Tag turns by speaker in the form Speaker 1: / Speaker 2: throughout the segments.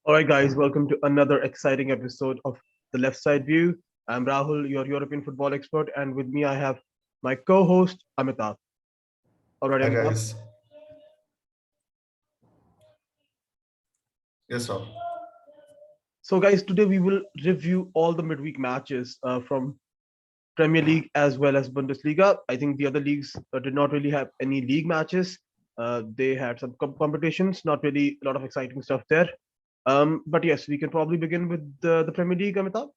Speaker 1: All right, guys, welcome to another exciting episode of The Left Side View. I'm Rahul, your European football expert, and with me I have my co-host Amitabh. All right,
Speaker 2: Hi
Speaker 1: Amitabh.
Speaker 2: guys. Yes, Rob.
Speaker 1: So, guys, today we will review all the midweek matches from Premier League as well as Bundesliga. I think the other leagues did not really have any league matches. They had some competitions, not really a lot of exciting stuff there. But yes, we can probably begin with the Premier League, Amitabh.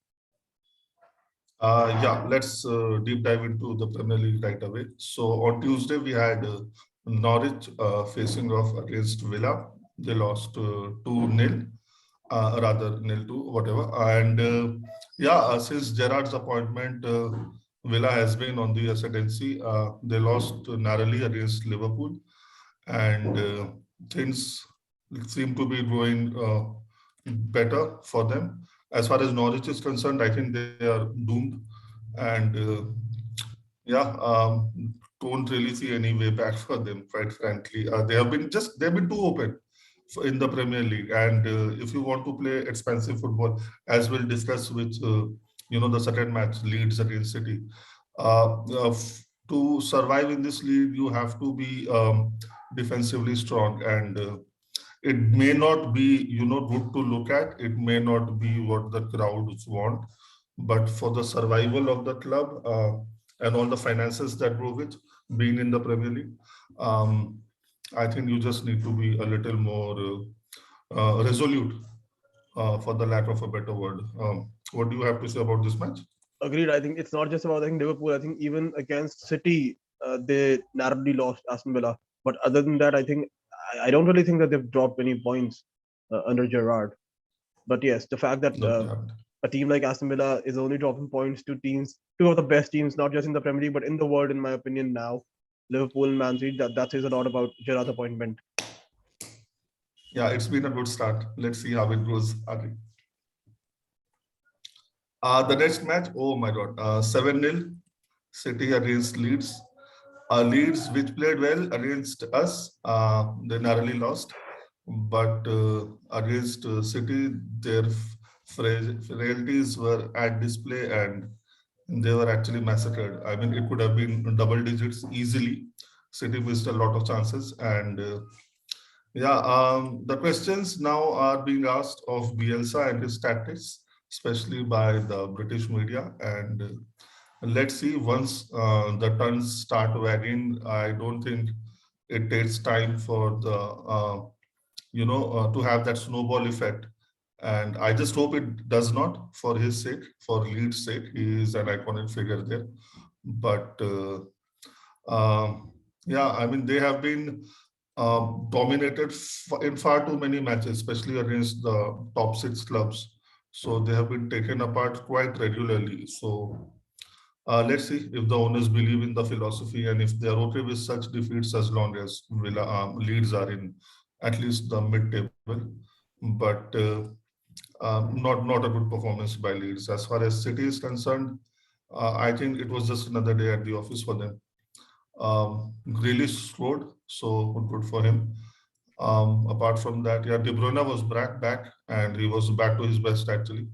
Speaker 2: Yeah, let's deep dive into the Premier League right away. So on Tuesday we had Norwich facing off against Villa. They lost 2-0, rather nil 2, whatever. And yeah, since Gerrard's appointment, Villa has been on the ascendancy. They lost narrowly against Liverpool, and things seem to be going better for them. As far as Norwich is concerned, I think they are doomed, and yeah, don't really see any way back for them. Quite frankly, they've been too open in the Premier League, and if you want to play expensive football, as we'll discuss with the certain match Leeds against City, to survive in this league, you have to be defensively strong, and it may not be good to look at. It may not be what the crowds want, but for the survival of the club and all the finances that go with being in the Premier League, um, I think you just need to be a little more resolute, for the lack of a better word. What do you have to say about this match?
Speaker 1: Agreed. I think it's not just about Liverpool. I think even against City, they narrowly lost Aston Villa. But other than that, I don't really think that they've dropped any points under Gerrard. But yes, the fact that
Speaker 2: No, they haven't.
Speaker 1: a team like Aston Villa is only dropping points to teams, two of the best teams, not just in the Premier League but in the world, in my opinion, now, Liverpool and Man City. That says a lot about Gerrard's appointment.
Speaker 2: Yeah, it's been a good start. Let's see how it goes. The next match, oh my God, 7-0 City against Leeds. Leeds, which played well against us, they narrowly lost. But against City, their frailties were at display, and they were actually massacred. I mean, it could have been double digits easily. City missed a lot of chances, and yeah, the questions now are being asked of Bielsa and his tactics, especially by the British media. And let's see, once the tongues start wagging, I don't think it takes time for the to have that snowball effect. And I just hope it does not, for his sake, for Leeds' sake. He is an iconic figure there. But yeah, I mean, they have been dominated in far too many matches, especially against the top six clubs. So they have been taken apart quite regularly. So let's see if the owners believe in the philosophy and if they are okay with such defeats, as long as Leeds are in at least the mid-table. But not a good performance by Leeds. As far as City is concerned, I think it was just another day at the office for them. Grealish scored, so good for him. Apart from that, yeah, De Bruyne was back, and he was back to his best actually,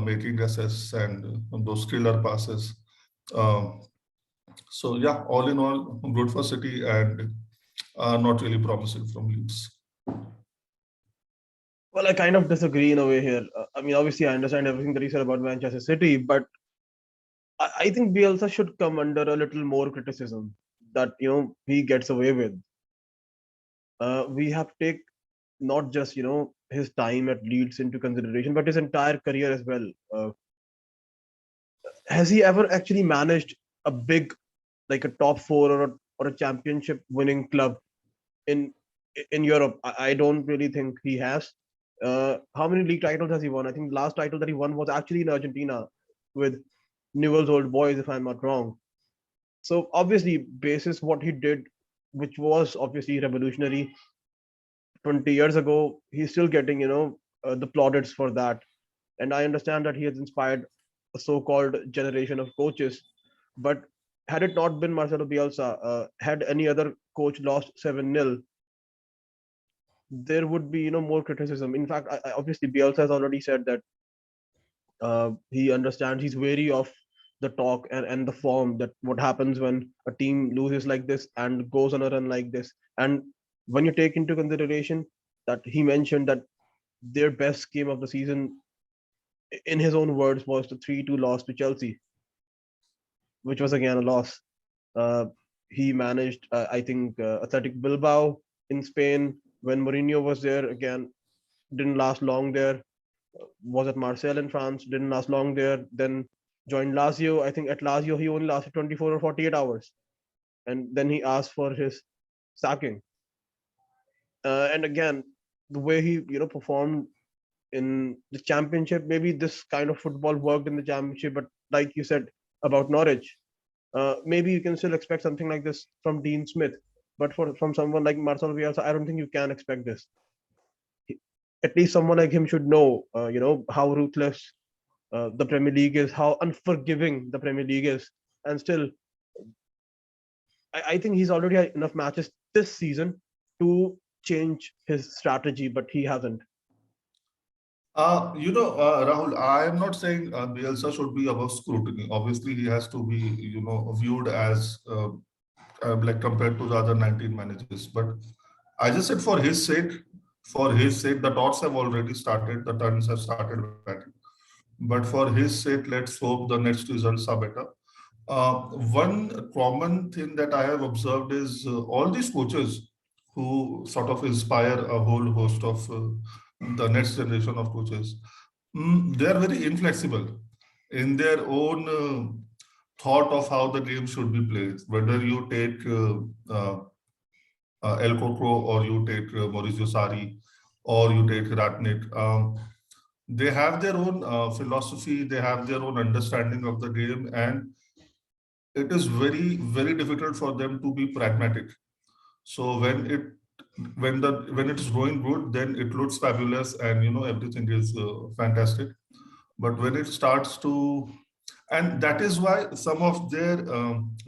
Speaker 2: making assists and those killer passes. Um, so yeah, all in all, good for City, and not really promising from Leeds.
Speaker 1: Well, I kind of disagree in a way here. I mean, obviously, I understand everything that you said about Manchester City, but I think Bielsa should come under a little more criticism that he gets away with. We have to take not just his time at Leeds into consideration, but his entire career as well. Has he ever actually managed a big, like a top four or a championship winning club in in Europe? I don't really think he has. How many league titles has he won? I think the last title that he won was actually in Argentina with Newell's Old Boys, if I'm not wrong. So obviously, basis what he did, which was obviously revolutionary 20 years ago, he's still getting the plaudits for that. And I understand that he has inspired a so-called generation of coaches. But had it not been Marcelo Bielsa, had any other coach lost 7-0, there would be more criticism. In fact, obviously Bielsa has already said that he understands, he's wary of the talk and the form, that what happens when a team loses like this and goes on a run like this. And when you take into consideration that he mentioned that their best game of the season, in his own words, was the 3-2 loss to Chelsea, which was again a loss. Uh, he managed, I think, Athletic Bilbao in Spain when Mourinho was there. Again, didn't last long there. Was at Marseille in France, didn't last long there. Then joined Lazio. I think at Lazio he only lasted 24 or 48 hours, and then he asked for his sacking. And again, the way he performed in the championship, maybe this kind of football worked in the championship, but like you said about Norwich, maybe you can still expect something like this from Dean Smith. But from someone like Marcelo Bielsa, I don't think you can expect this. At least someone like him should know, how ruthless the Premier League is, how unforgiving the Premier League is, and still, I think he's already had enough matches this season to change his strategy, but he hasn't.
Speaker 2: Rahul, I am not saying Bielsa should be above scrutiny. Obviously, he has to be, viewed as like compared to the other 19 managers. But I just said for his sake, the talks have already started, the turns have started batting. But for his sake, let's hope the next results are better. One common thing that I have observed is all these coaches who sort of inspire a whole host of the next generation of coaches, they are very inflexible in their own thought of how the game should be played. Whether you take El Coco or you take Maurizio Sarri or you take Ratnik, they have their own philosophy, they have their own understanding of the game, and it is very, very difficult for them to be pragmatic. So when it is going good, then it looks fabulous, and everything is fantastic. But when it starts to, and that is why some of their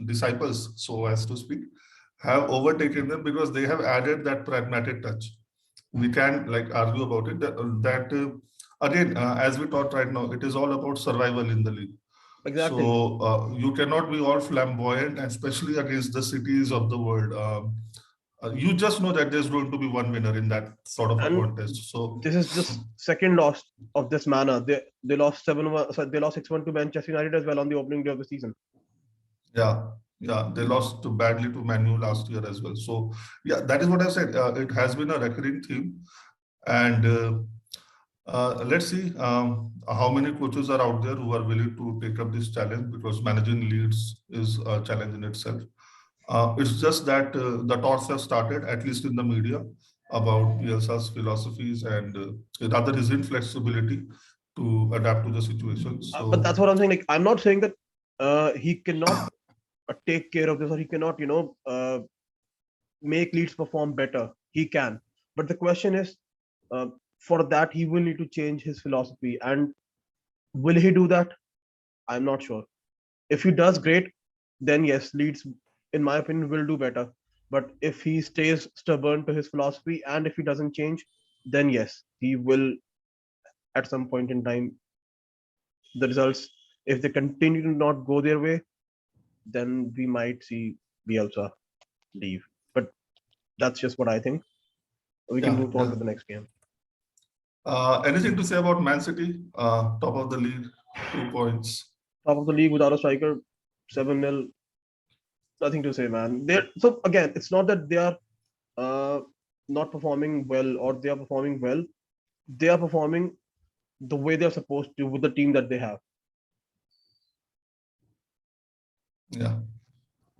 Speaker 2: disciples, so as to speak, have overtaken them, because they have added that pragmatic touch. We can like argue about it that again, as we talked right now, it is all about survival in the league.
Speaker 1: Exactly.
Speaker 2: So you cannot be all flamboyant, especially against the cities of the world. You just know that there's going to be one winner in that sort of a
Speaker 1: And
Speaker 2: contest. So
Speaker 1: this is just second loss of this manner. They lost 7-1. So they lost 6-1 to Manchester United as well on the opening day of the season.
Speaker 2: yeah, yeah, they lost badly to Manu last year as well. So yeah, that is what I said. It has been a recurring theme, and let's see how many coaches are out there who are willing to take up this challenge, because managing Leeds is a challenge in itself. It's just that the talks have started, at least in the media, about Bielsa's philosophies and rather his inflexibility to adapt to the situation.
Speaker 1: But
Speaker 2: So
Speaker 1: that's what I'm saying. Like, I'm not saying that he cannot take care of this, or he cannot, make Leeds perform better. He can. But the question is, uh, for that, he will need to change his philosophy. And will he do that? I'm not sure. If he does, great. Then yes, Leeds, in my opinion, will do better. But if he stays stubborn to his philosophy and if he doesn't change, then yes, he will at some point in time. The results, if they continue to not go their way, then we might see Bielsa leave. But that's just what I think. We can
Speaker 2: yeah,
Speaker 1: move on
Speaker 2: yeah.
Speaker 1: to the next game.
Speaker 2: Anything to say about Man City? Top of the league, 2 points.
Speaker 1: Top of the league without a striker, 7-0. Nothing to say, man. They're so again, it's not that they are uh, not performing well or they are performing well. They are performing the way they're supposed to with the team that they have.
Speaker 2: Yeah,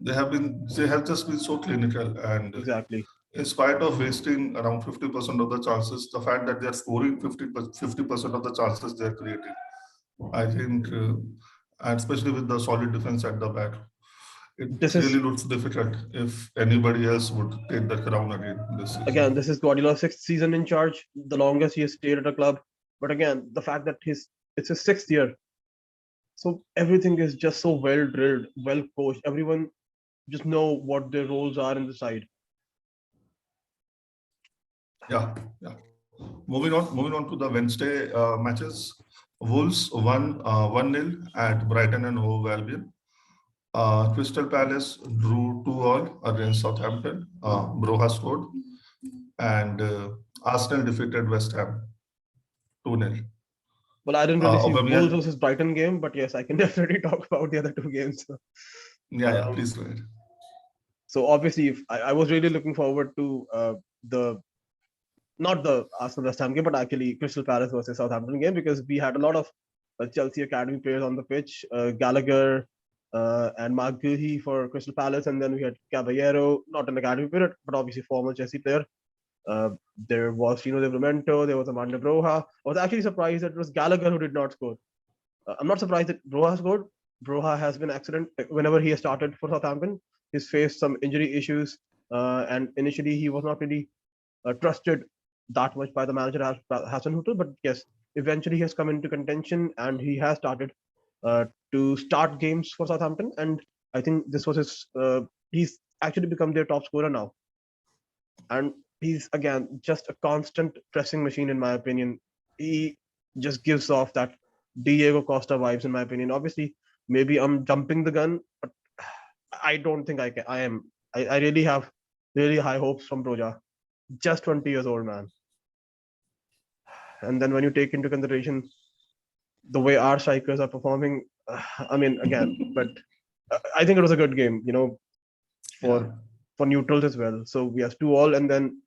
Speaker 2: they have just been so clinical, and
Speaker 1: Exactly.
Speaker 2: in spite of wasting around 50% of the chances, the fact that they are scoring 50% of the chances they are creating, I think, and especially with the solid defense at the back, it
Speaker 1: This
Speaker 2: really
Speaker 1: is
Speaker 2: looks difficult if anybody else would take the crown again this
Speaker 1: again,
Speaker 2: season.
Speaker 1: this is Guardiola's sixth season in charge, the longest he has stayed at a club. But again, the fact that it's his sixth year, so everything is just so well drilled, well coached. Everyone just know what their roles are in the side.
Speaker 2: Yeah, yeah. Moving on to the Wednesday matches. Wolves won 1-0 at Brighton and Hove Albion. Crystal Palace drew 2-2 against Southampton. Broha scored, and Arsenal defeated West Ham 2-0.
Speaker 1: Well, I didn't really see Wolves
Speaker 2: Aubameyang,
Speaker 1: versus Brighton game, but yes, I can definitely talk about the other two games.
Speaker 2: yeah,
Speaker 1: Um,
Speaker 2: please go ahead.
Speaker 1: so obviously, if I was really looking forward to the not the Arsenal West Ham game, but actually Crystal Palace versus Southampton game, because we had a lot of Chelsea academy players on the pitch, Gallagher and Mark Guehi for Crystal Palace, and then we had Caballero, not an academy player, but obviously former Chelsea player. Uh, there was Livramento, there was Amanda Broha. I was actually surprised that it was Gallagher who did not score. I'm not surprised that Broha scored. Broha has been excellent whenever he has started for Southampton. He's faced some injury issues, and initially he was not really trusted that much by the manager Hassan Hutel. But yes, eventually he has come into contention and he has started to start games for Southampton. And I think this was his. He's actually become their top scorer now, and he's again just a constant pressing machine in my opinion. He just gives off that Diego Costa vibes in my opinion. Obviously, maybe I'm jumping the gun, but I don't think I can. I am. I really have really high hopes from Broja. Just 20 years old, man. And then when you take into consideration the way our strikers are performing, I mean, again, but I think it was a good game,
Speaker 2: Yeah,
Speaker 1: for neutrals as well. So yes, 2-2, and then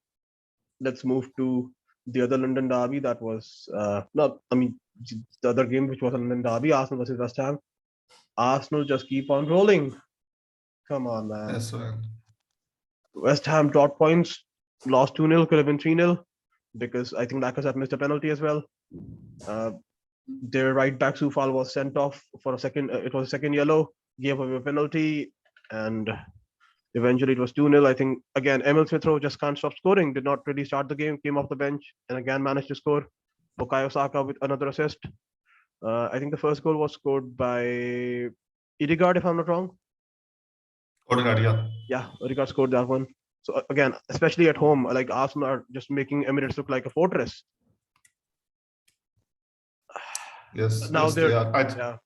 Speaker 1: let's move to the other London derby. That was not. I mean, the other game which was a London derby, Arsenal versus West Ham. Arsenal just keep on rolling. Come on, man.
Speaker 2: yes, man.
Speaker 1: West Ham dropped points, lost 2-0, could have been 3-0 because I think Lacazette missed a penalty as well. Uh, their right back Soufal was sent off for a second. It was a second yellow, gave away a penalty, and eventually it was 2-0. I think again Emil Smith Rowe just can't stop scoring. Did not really start the game, came off the bench, and again managed to score. Bukayo Saka with another assist. I think the first goal was scored by Odegaard, if I'm not wrong.
Speaker 2: Odegaard, yeah.
Speaker 1: Yeah, Odegaard scored that one. So again, especially at home, like Arsenal are just making Emirates look like a fortress.
Speaker 2: Yes,
Speaker 1: Now
Speaker 2: yes, they
Speaker 1: they're,
Speaker 2: are.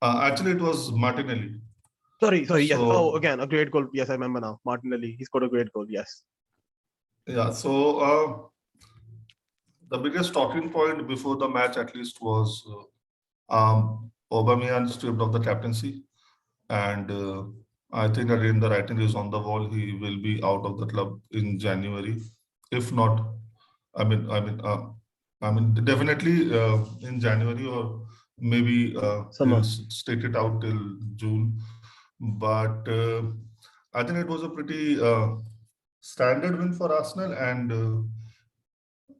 Speaker 1: yeah.
Speaker 2: Actually, it was Martinelli.
Speaker 1: Sorry. Yes. Oh,
Speaker 2: So,
Speaker 1: again, a great goal. Yes, I remember now. Martinelli. He scored a great goal. Yes.
Speaker 2: yeah, so the biggest talking point before the match, at least, was Aubameyang stripped of the captaincy, and I think again the writing is on the wall. He will be out of the club in January, if not. I mean, I mean, uh, definitely in January, or maybe he'll
Speaker 1: Summer.
Speaker 2: stick it out till June. But I think it was a pretty standard win for Arsenal, and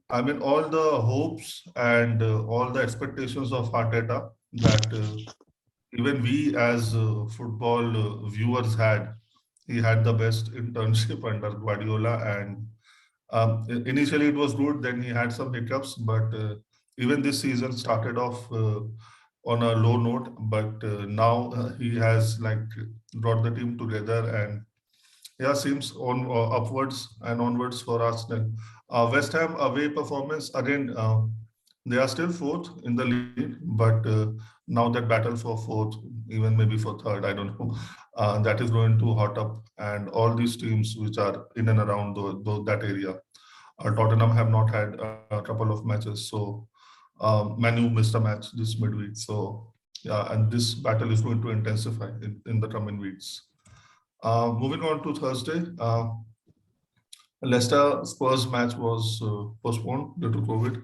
Speaker 2: I mean, all the hopes and all the expectations of Arteta that even we as football viewers had. He had the best internship under Guardiola, and initially it was good. Then he had some hiccups, but even this season started off on a low note. But now he has like brought the team together, and yeah, seems on upwards and onwards for Arsenal. West Ham away performance again. They are still fourth in the league, but now that battle for fourth, even maybe for third, I don't know, that is going to hot up. And all these teams which are in and around that area, Tottenham have not had a couple of matches, so Manu missed a match this midweek. So yeah, and this battle is going to intensify in the coming weeks. Moving on to Thursday, Leicester Spurs match was postponed due to COVID.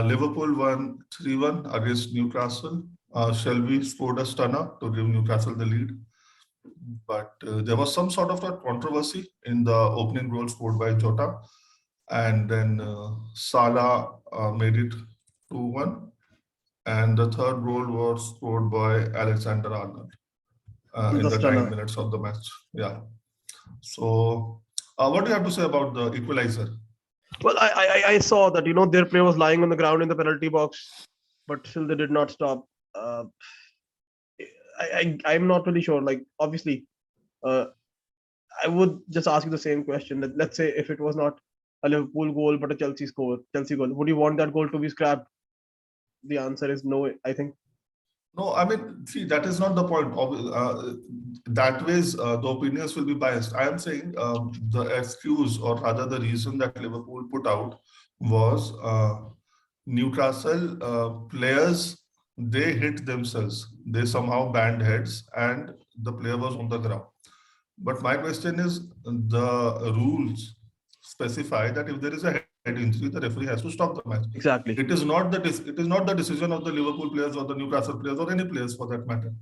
Speaker 2: Liverpool won 3-1 against Newcastle. Shelby scored a stunner to give Newcastle the lead. But there was some sort of a controversy in the opening goal scored by Jota. And then Salah made it 2-1. And the third goal was scored by Alexander Arnold in
Speaker 1: The
Speaker 2: the 9
Speaker 1: stunner.
Speaker 2: minutes of the match. Yeah. So, what do you have to say about the equalizer?
Speaker 1: Well, I saw that their player was lying on the ground in the penalty box, but still they did not stop. Uh, I'm not really sure. Like obviously, uh, I would just ask you the same question. Let's say if it was not a Liverpool goal but a Chelsea goal. Would you want that goal to be scrapped? The answer is no, I think.
Speaker 2: No, I mean, see, that is not the point. That ways, the opinions will be biased. I am saying the excuse, or rather the reason that Liverpool put out was Newcastle players, they hit themselves. They somehow banged heads and the player was on the ground. But my question is, the rules specify that if there is a head injury, the referee has to stop the match.
Speaker 1: Exactly.
Speaker 2: It is not the decision of the Liverpool players or the Newcastle players or any players for that matter.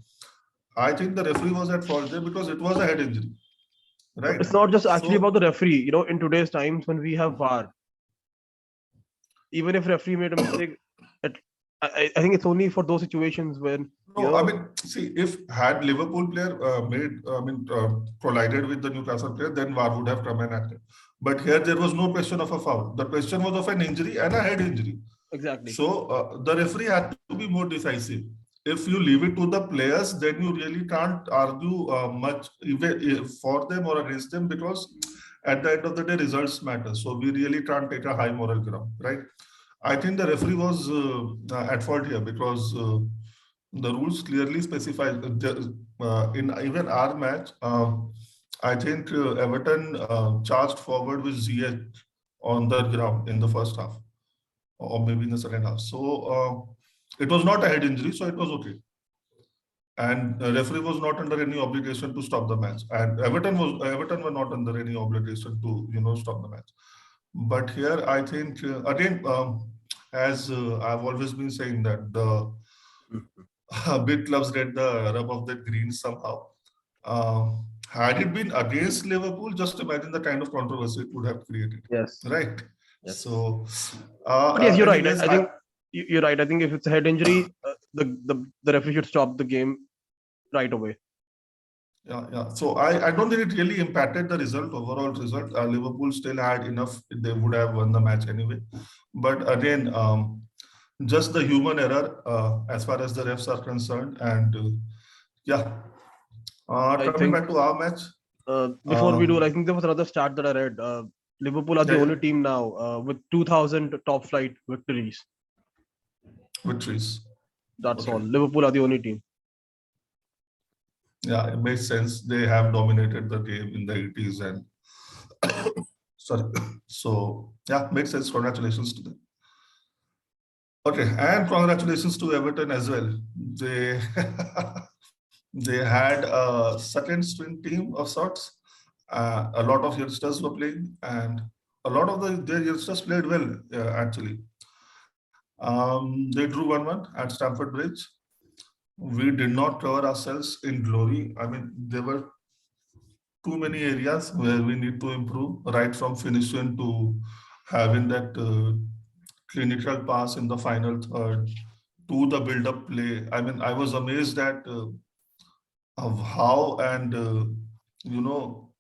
Speaker 2: I think the referee was at fault there because it was a head injury, right?
Speaker 1: It's not just actually
Speaker 2: So,
Speaker 1: about the referee. You know, in today's times when we have VAR, even if referee made a mistake, I think it's only for those situations when
Speaker 2: no, I mean, see, if had Liverpool player collided with the Newcastle player, then VAR would have come and acted. But here there was no question of a foul. The question was of an injury and a head injury.
Speaker 1: exactly.
Speaker 2: So the referee had to be more decisive. If you leave it to the players, then you really can't argue much even for them or against them, because at the end of the day, results matter. So we really can't take a high moral ground, right? I think the referee was at fault here because the rules clearly specify in even our match. I think Everton charged forward with Ziyech on the ground in the first half, or maybe in the second half. So it was not a head injury, so it was okay. And the referee was not under any obligation to stop the match, and Everton were not under any obligation to stop the match. But here, I think again, as I've always been saying, that the big clubs get the rub of the green somehow. Had it been against Liverpool, just imagine the kind of controversy it would have created.
Speaker 1: Yes.
Speaker 2: Right.
Speaker 1: Yes.
Speaker 2: So,
Speaker 1: but yes, you're right.
Speaker 2: anyways,
Speaker 1: I think you're right. I think if it's a head injury, the referee should stop the game right away.
Speaker 2: Yeah. So I don't think it really impacted the overall result. Liverpool still had enough; they would have won the match anyway. But again, just the human error as far as the refs are concerned, and yeah. Coming back to our match.
Speaker 1: Before we do, I think there was another stat that I read. Liverpool are the only team now with 2,000 top flight victories. That's all. Liverpool are the only team.
Speaker 2: Yeah, it makes sense. They have dominated the game in the 80s and sorry. So yeah, makes sense. Congratulations to them. Okay, and congratulations to Everton as well. They they had a second string team of sorts. A lot of youngsters were playing, and a lot of their youngsters played well, actually. They drew 1-1 at Stamford Bridge. We did not cover ourselves in glory. I mean, there were too many areas where we need to improve, right from finishing to having that clinical pass in the final third to the build-up play. I mean, I was amazed at of how and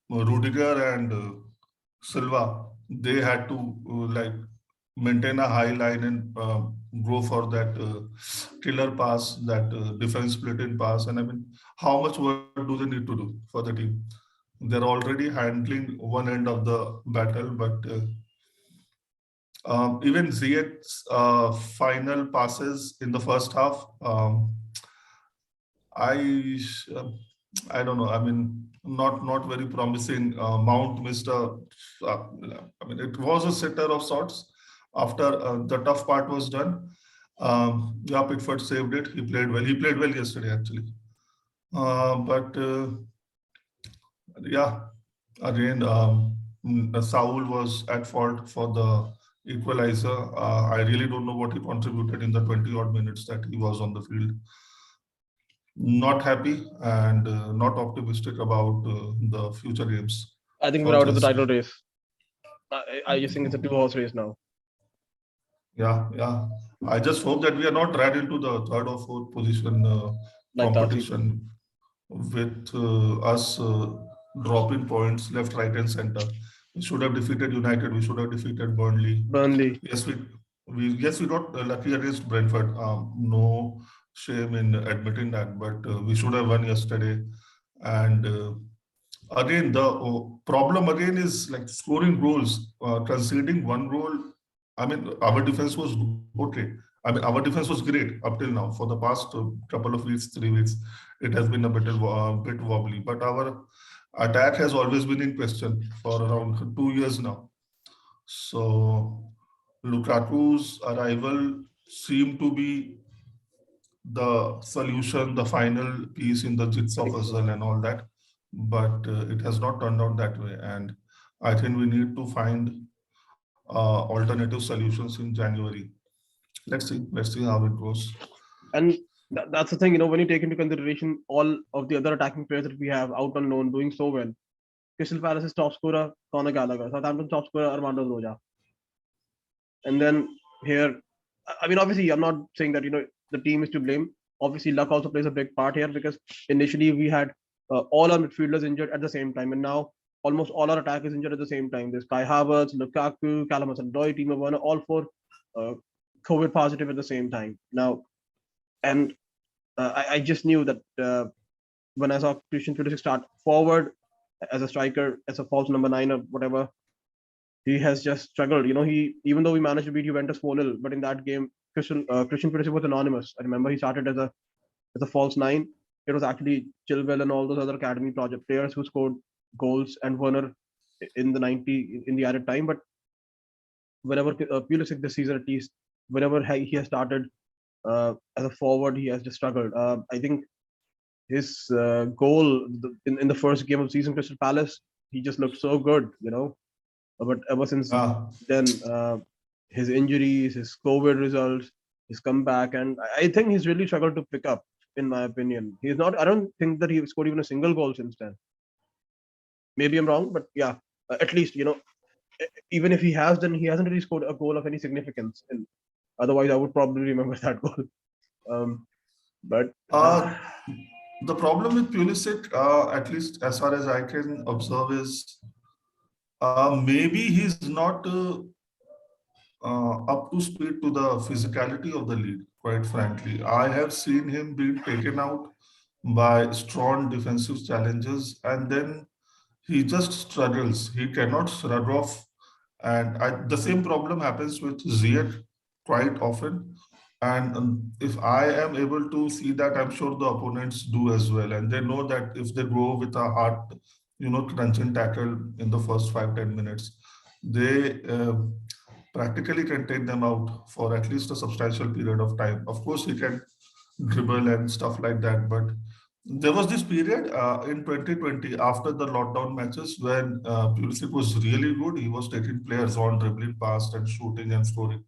Speaker 2: Rudiger and Silva, they had to maintain a high line and go for that killer pass, that defense split-in pass. And I mean, how much work do they need to do for the team? They're already handling one end of the battle, but even Ziyech's final passes in the first half, I don't know. I mean, not very promising. Mount missed I mean, it was a sitter of sorts. After the tough part was done, yeah, Pickford saved it. He played well. He played well yesterday, actually. But yeah, again, Saul was at fault for the equalizer. I really don't know what he contributed in the 20 odd minutes that he was on the field. Not happy and not optimistic about the future games.
Speaker 1: I think we're out of the title race. I just think it's a 2-horse race now.
Speaker 2: Yeah. I just hope that we are not dragged into the third or fourth position competition with us dropping points left, right, and center. We should have defeated United. We should have defeated Burnley. Yes, we got lucky against Brentford. No shame in admitting that, but we should have won yesterday. And again, the problem again is like scoring goals, conceding one goal. I mean, our defense was okay. I mean, our defense was great up till now. For the past couple of weeks, 3 weeks, it has been a bit wobbly. But our attack has always been in question for around 2 years now. So Lukaku's arrival seemed to be the solution, the final piece in the jigsaw puzzle and all that. But it has not turned out that way. And I think we need to find alternative solutions in January. Let's see how it goes.
Speaker 1: And that's the thing, when you take into consideration all of the other attacking players that we have out on loan doing so well. Crystal Palace's top scorer, Conor Gallagher. Southampton's top scorer, Armando Roja. And then here, I mean, obviously, I'm not saying that, the team is to blame. Obviously, luck also plays a big part here because initially we had all our midfielders injured at the same time. And now almost all our attack is injured at the same time. There's Kai Havertz, Lukaku, Callum Hudson-Odoi, Timo Werner, all four COVID positive at the same time. Now, and I just knew that when I saw Christian Pulisic start forward as a striker, as a false number 9 or whatever, he has just struggled. He, even though we managed to beat Juventus 4-0, but in that game, Christian Pulisic was anonymous. I remember he started as a false 9. It was actually Chilwell and all those other academy project players who scored goals and Werner in the added time. But whenever Pulisic this season, at least, whenever he has started as a forward, he has just struggled. I think his goal in the first game of season, Crystal Palace, he just looked so good, But ever since then, his injuries, his COVID results, his comeback, and I think he's really struggled to pick up. In my opinion, he's not. I don't think that he scored even a single goal since then. Maybe I'm wrong, but yeah, at least even if he has, then he hasn't really scored a goal of any significance. And otherwise, I would probably remember that goal. But
Speaker 2: the problem with Pulisic, at least as far as I can observe, is maybe he's not up to speed to the physicality of the league. Quite frankly, I have seen him being taken out by strong defensive challenges, and then he just struggles. He cannot shrug off, and the same problem happens with Ziyech quite often. And if I am able to see that, I'm sure the opponents do as well. And they know that if they go with a hard, crunching tackle in the first 5-10 minutes, they practically can take them out for at least a substantial period of time. Of course, he can dribble and stuff like that, but there was this period in 2020 after the lockdown matches when Pulisic was really good. He was taking players on, dribbling past and shooting and scoring.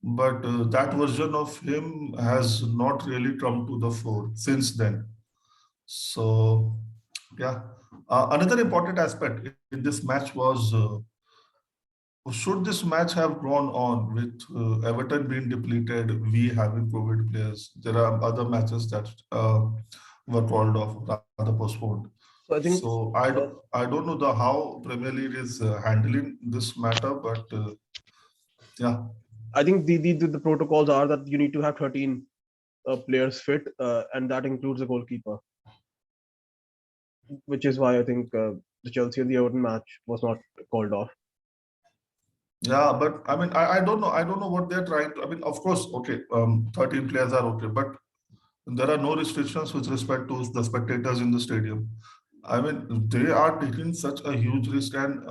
Speaker 2: But that version of him has not really come to the fore since then. So, yeah. Another important aspect in this match was should this match have gone on with Everton being depleted, we having COVID players, there are other matches that were called off, rather postponed.
Speaker 1: so I think
Speaker 2: So I don't know how Premier League is handling this matter, but yeah.
Speaker 1: I think the protocols are that you need to have 13 players fit, and that includes the goalkeeper, which is why I think the Chelsea and the Everton match was not called off.
Speaker 2: Yeah, but I mean, I don't know. I don't know what they're trying to. I mean, of course, okay, 13 players are okay, but there are no restrictions with respect to the spectators in the stadium. I mean, they are taking such a huge risk, and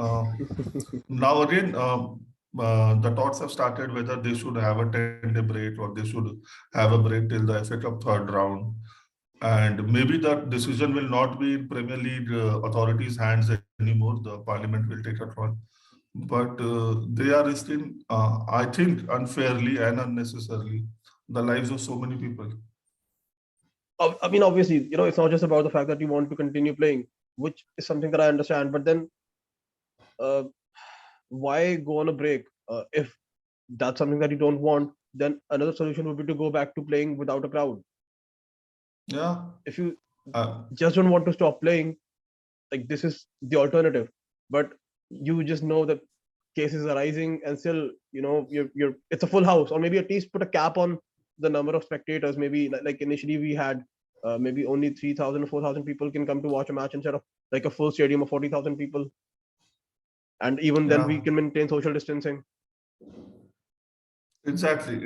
Speaker 2: now again, the talks have started whether they should have a 10-day break or they should have a break till the FA Cup third round. And maybe that decision will not be in Premier League authorities' hands anymore. The Parliament will take a call. But they are risking, I think, unfairly and unnecessarily the lives of so many people.
Speaker 1: I mean, obviously, it's not just about the fact that you want to continue playing, which is something that I understand. But then, why go on a break? If that's something that you don't want, then another solution would be to go back to playing without a crowd.
Speaker 2: Yeah.
Speaker 1: If you just don't want to stop playing, like this is the alternative. But you just know that cases are rising, and still, you're it's a full house, or maybe at least put a cap on the number of spectators. Maybe like initially we had maybe only 3,000 or 4,000 people can come to watch a match instead of like a full stadium of 40,000 people, and even then we
Speaker 2: Yeah,
Speaker 1: can maintain social distancing.
Speaker 2: exactly.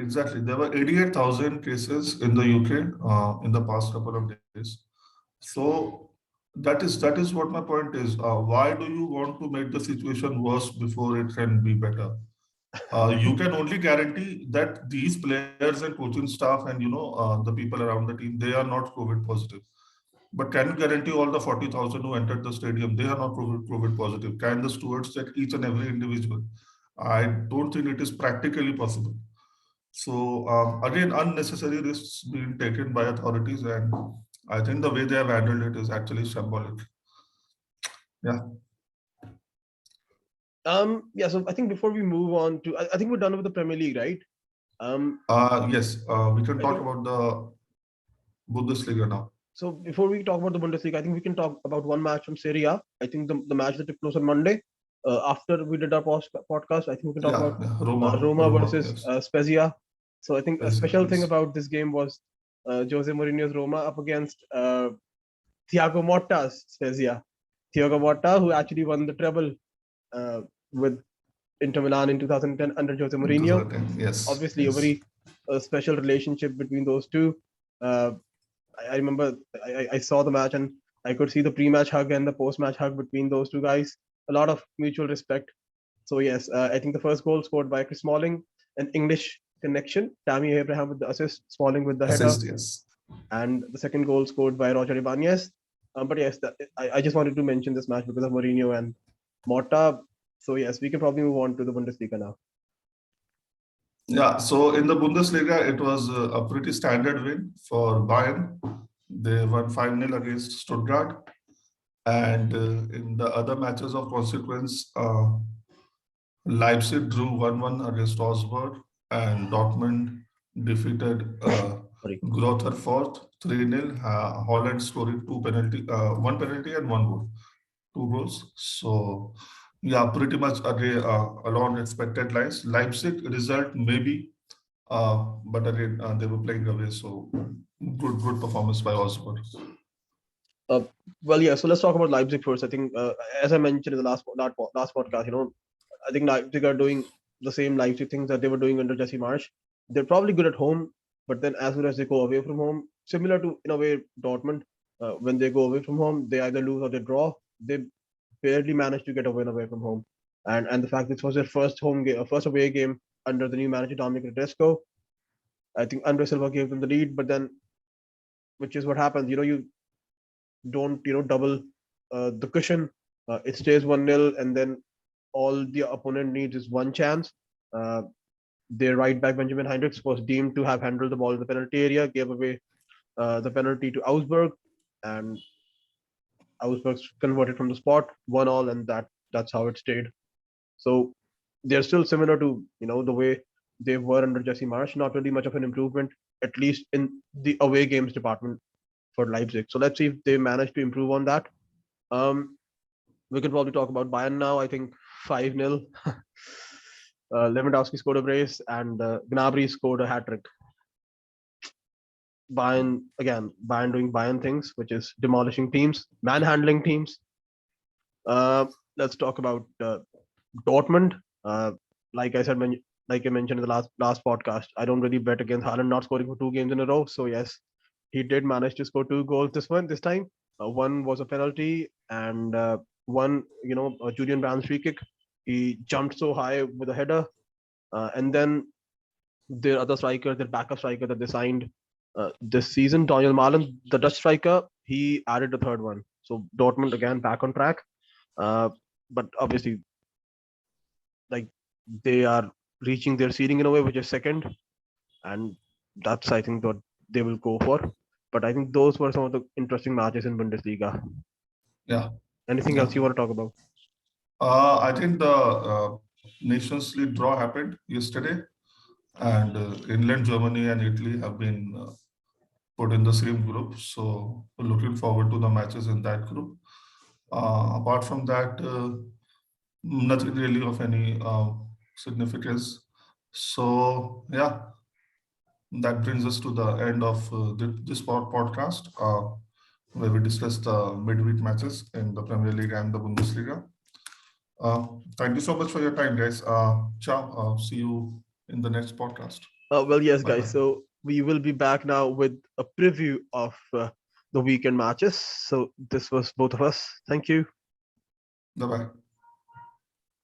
Speaker 2: There were 88,000 cases in the UK in the past couple of days. So that is what my point is. Why do you want to make the situation worse before it can be better? You can only guarantee that these players and coaching staff and the people around the team, they are not COVID positive. But can you guarantee all the 40,000 who entered the stadium, they are not COVID positive? Can the stewards check each and every individual? I don't think it is practically possible. So again, unnecessary risks being taken by authorities, and I think the way they have handled it is actually symbolic. Yeah.
Speaker 1: Yeah, so I think before we move on to, I think we're done with the Premier League, right?
Speaker 2: Yes. We can
Speaker 1: I
Speaker 2: talk
Speaker 1: think
Speaker 2: about the Bundesliga now.
Speaker 1: so. Before we talk about the Bundesliga, I think we can talk about one match from Serie A. I think the match that took place on Monday. After we did our podcast, I think we can talk about
Speaker 2: Yeah. Roma.
Speaker 1: Roma versus
Speaker 2: Yes.
Speaker 1: Spezia. So I think a special thing
Speaker 2: Yes.
Speaker 1: about this game was Jose Mourinho's Roma up against Thiago Motta's Spezia. Thiago Motta, who actually won the treble with Inter Milan in 2010 under Jose Mourinho.
Speaker 2: 2010. Yes.
Speaker 1: Obviously, a
Speaker 2: Yes.
Speaker 1: very special relationship between those two. Uh, I remember I saw the match and I could see the pre-match hug and the post-match hug between those two guys. A lot of mutual respect. So yes, I think the first goal scored by Chris Smalling, an English connection. Tammy Abraham with the assist, Smalling with the header,
Speaker 2: Assist. Yes.
Speaker 1: and the second goal scored by Roger Ibanez. But yes, I just wanted to mention this match because of Mourinho and Morta. So yes, we can probably move on to the Bundesliga now.
Speaker 2: Yeah. So in the Bundesliga, it was a pretty standard win for Bayern. They won 5-0 against Stuttgart. And in the other matches of consequence, Leipzig drew 1-1 against Augsburg, and Dortmund defeated
Speaker 1: Sorry.
Speaker 2: Greuther Fürth 3-0. Holland scoring one penalty and one goal, two goals. So yeah, pretty much again along expected lines. Leipzig result maybe, but again they were playing away, so good performance by Augsburg.
Speaker 1: Well, yeah. So let's talk about Leipzig first. I think, as I mentioned in the last podcast, I think Leipzig are doing the same Leipzig things that they were doing under Jesse Marsch. They're probably good at home, but then as soon as they go away from home, similar to in a way Dortmund, when they go away from home, they either lose or they draw. They barely managed to get a win away from home, and the fact this was their first home game, first away game under the new manager Dominic Tedesco. I think Andre Silva gave them the lead, but then, which is what happens. You don't double the cushion. It stays 1-0, and then all the opponent needs is one chance. Uh, their right back Benjamin Heinrichs was deemed to have handled the ball in the penalty area, gave away the penalty to Augsburg, and Augsburg converted from the spot, 1-1, and that's how it stayed. So they're still similar to the way they were under Jesse Marsch. Not really much of an improvement, at least in the away games department for Leipzig. So let's see if they manage to improve on that. We could probably talk about Bayern now. I think 5-0. Lewandowski scored a brace and Gnabry scored a hat trick. Bayern doing Bayern things, which is demolishing teams, manhandling teams. Let's talk about Dortmund. Like I said, like I mentioned in the last podcast, I don't really bet against Haaland not scoring for 2 games in a row. So yes, he did manage to score 2 goals this time. One was a penalty, and one, a Julian Brand's free kick. He jumped so high with a header, and then their other striker, their backup striker that they signed this season, Daniel Malen, the Dutch striker, he added the third one. So Dortmund again back on track, but obviously, like, they are reaching their ceiling in a way, which is second, and that's I think what they will go for. But I think those were some of the interesting matches in Bundesliga.
Speaker 2: Yeah.
Speaker 1: Anything else you want to talk about?
Speaker 2: I think the Nations League draw happened yesterday, and England, Germany, and Italy have been put in the same group. So looking forward to the matches in that group. Apart from that, nothing really of any significance. So yeah, that brings us to the end of this podcast. where we discussed midweek matches in the Premier League and the Bundesliga. Thank you so much for your time, guys. Ciao. See you in the next podcast.
Speaker 1: Well, yes,
Speaker 2: Bye
Speaker 1: guys.
Speaker 2: bye.
Speaker 1: So we will be back now with a preview of the weekend matches. So this was both of us. Thank you.
Speaker 2: Bye bye.